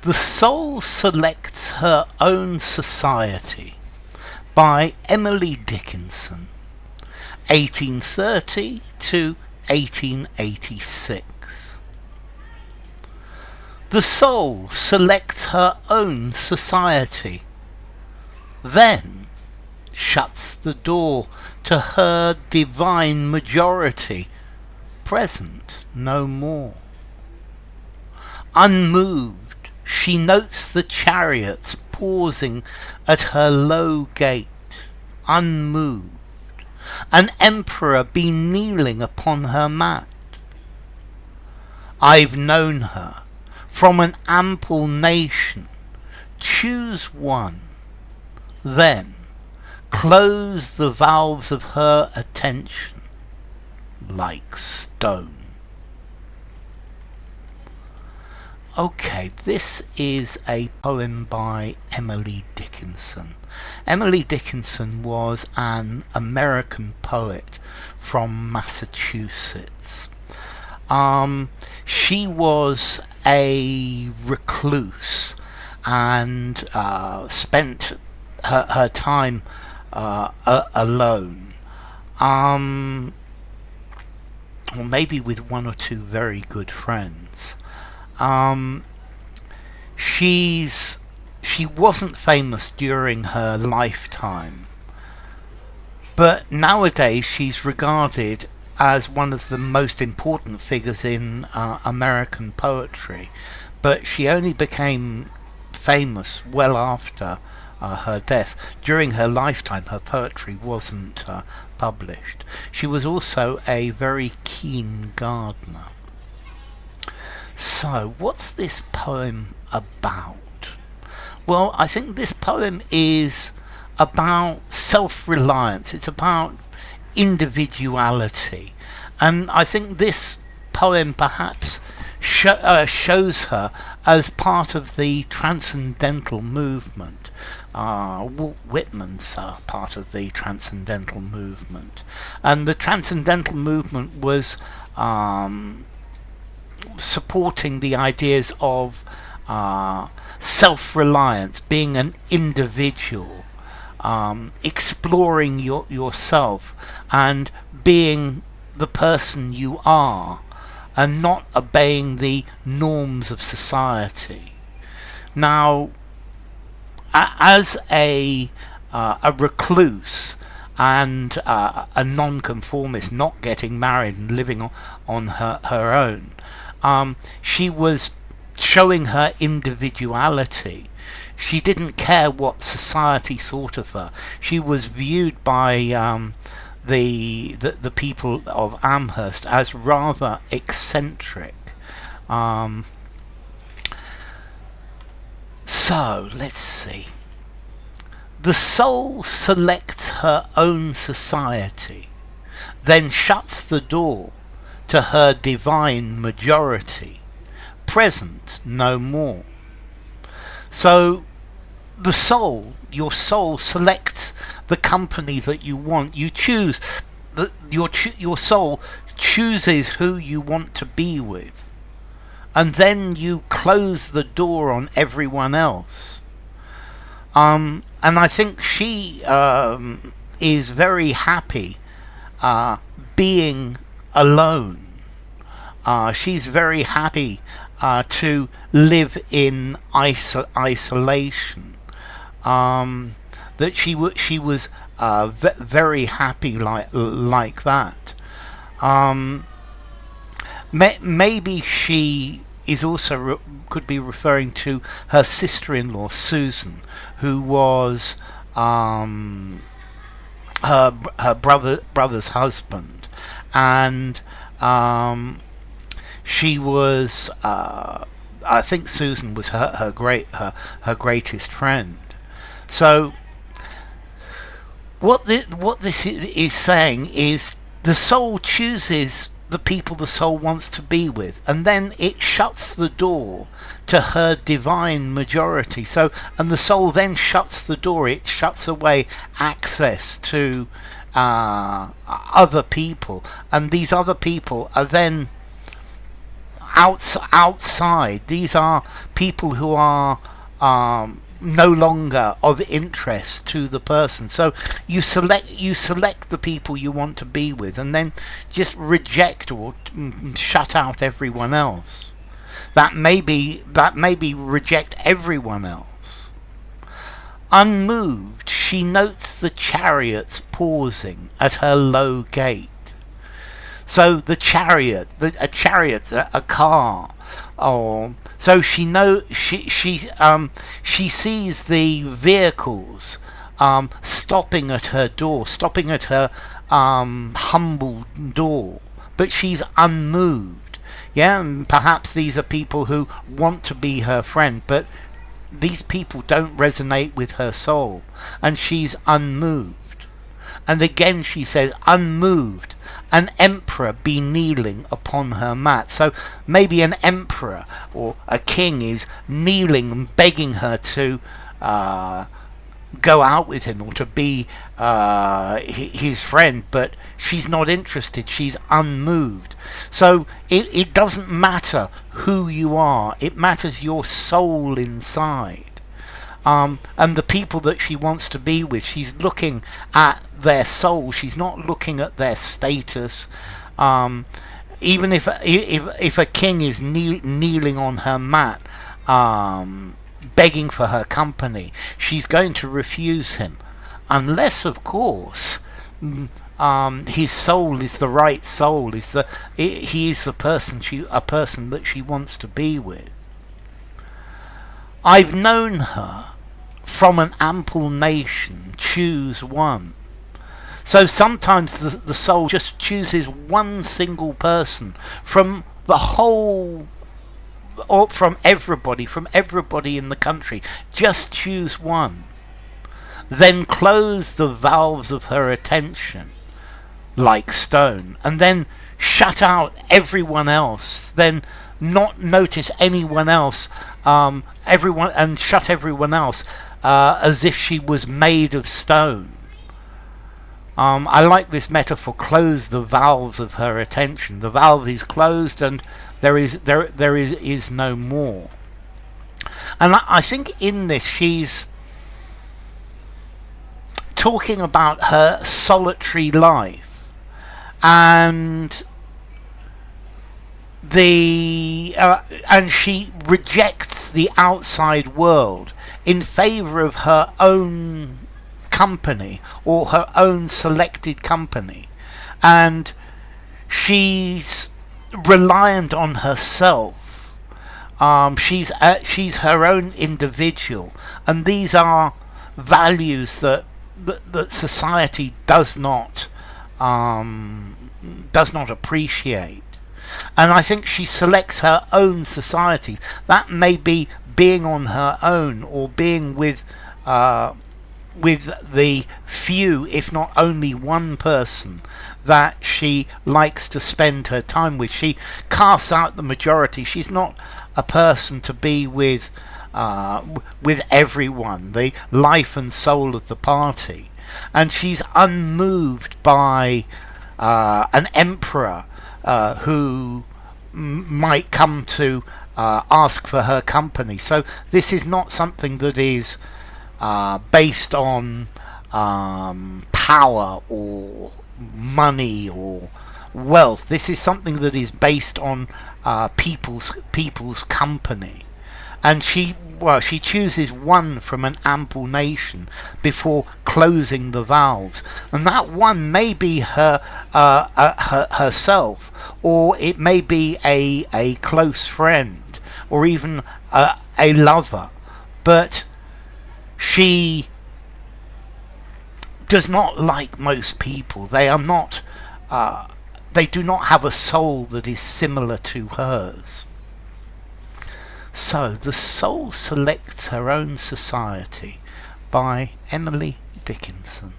The Soul Selects Her Own Society by Emily Dickinson, 1830 to 1886. The soul selects her own society, then shuts the door to her divine majority, present no more. Unmoved, she notes the chariots pausing at her low gate. Unmoved, an emperor be kneeling upon her mat. I've known her from an ample nation. Choose one, then close the valves of her attention like stone. Okay, this is a poem by Emily Dickinson. Emily Dickinson was an American poet from Massachusetts. She was a recluse and spent her time alone, or maybe with one or two very good friends. She wasn't famous during her lifetime, but nowadays she's regarded as one of the most important figures in American poetry. But she only became famous well after her death. During her lifetime, her poetry wasn't published. She was also a very keen gardener. So, what's this poem about? Well, I think this poem is about self-reliance. It's about individuality. And I think this poem perhaps shows her as part of the transcendental movement. Walt Whitman's part of the transcendental movement. And the transcendental movement was supporting the ideas of self-reliance, being an individual, exploring yourself and being the person you are and not obeying the norms of society. Now, as a recluse and a nonconformist, not getting married and living on her own, she was showing her individuality. She didn't care what society thought of her. She was viewed by the people of Amherst as rather eccentric. So, let's see. The soul selects her own society, then shuts the door to her divine majority, present no more. So the soul, your soul, selects the company that you want. You choose, your soul chooses who you want to be with, and then you close the door on everyone else. And I think she is very happy being alone. She's very happy to live in isolation. That she was very happy like that. Maybe she is also could be referring to her sister-in-law Susan, who was her brother's husband, and she was I think Susan was her greatest friend. So what this is saying is the soul chooses the people the soul wants to be with, and then it shuts the door to her divine majority. So, and the soul then shuts the door, it shuts away access to other people, and these other people are then outside. These are people who are no longer of interest to the person. So you select the people you want to be with, and then just reject or shut out everyone else. That may be reject everyone else. Unmoved, she notes the chariots pausing at her low gate. So the chariot, a car, or so she sees the vehicles stopping at her door, stopping at her humble door, but she's unmoved. Yeah, and perhaps these are people who want to be her friend, but these people don't resonate with her soul, and she's unmoved. And again she says, unmoved, an emperor be kneeling upon her mat. So maybe an emperor or a king is kneeling and begging her to go out with him or to be his friend, but she's not interested. She's unmoved. So it doesn't matter who you are. It matters your soul inside. And the people that she wants to be with, she's looking at their soul. She's not looking at their status. Even if a king is kneeling on her mat, begging for her company, she's going to refuse him, unless, of course, his soul is the right soul. He is a person that she wants to be with. I've known her from an ample nation, choose one. So sometimes the soul just chooses one single person from the whole, or from everybody in the country. Just choose one. Then close the valves of her attention like stone, and then shut out everyone else. Then not notice anyone else, and shut everyone else as if she was made of stone. I like this metaphor, close the valves of her attention. The valve is closed and there is no more. And I think in this she's talking about her solitary life, and and she rejects the outside world in favor of her own company, or her own selected company, and she's reliant on herself. She's her own individual, and these are values that society does not appreciate. And I think she selects her own society. That may be being on her own, or being with the few, if not only one person that she likes to spend her time with. She casts out the majority. She's not a person to be with everyone, the life and soul of the party. And she's unmoved by an emperor who might come to ask for her company. So this is not something that is based on power or money or wealth. This is something that is based on people's company. And she chooses one from an ample nation before closing the valves, and that one may be herself, or it may be a close friend, or even a lover, but she does not like most people. They are not. They do not have a soul that is similar to hers. So, The Soul Selects Her Own Society by Emily Dickinson.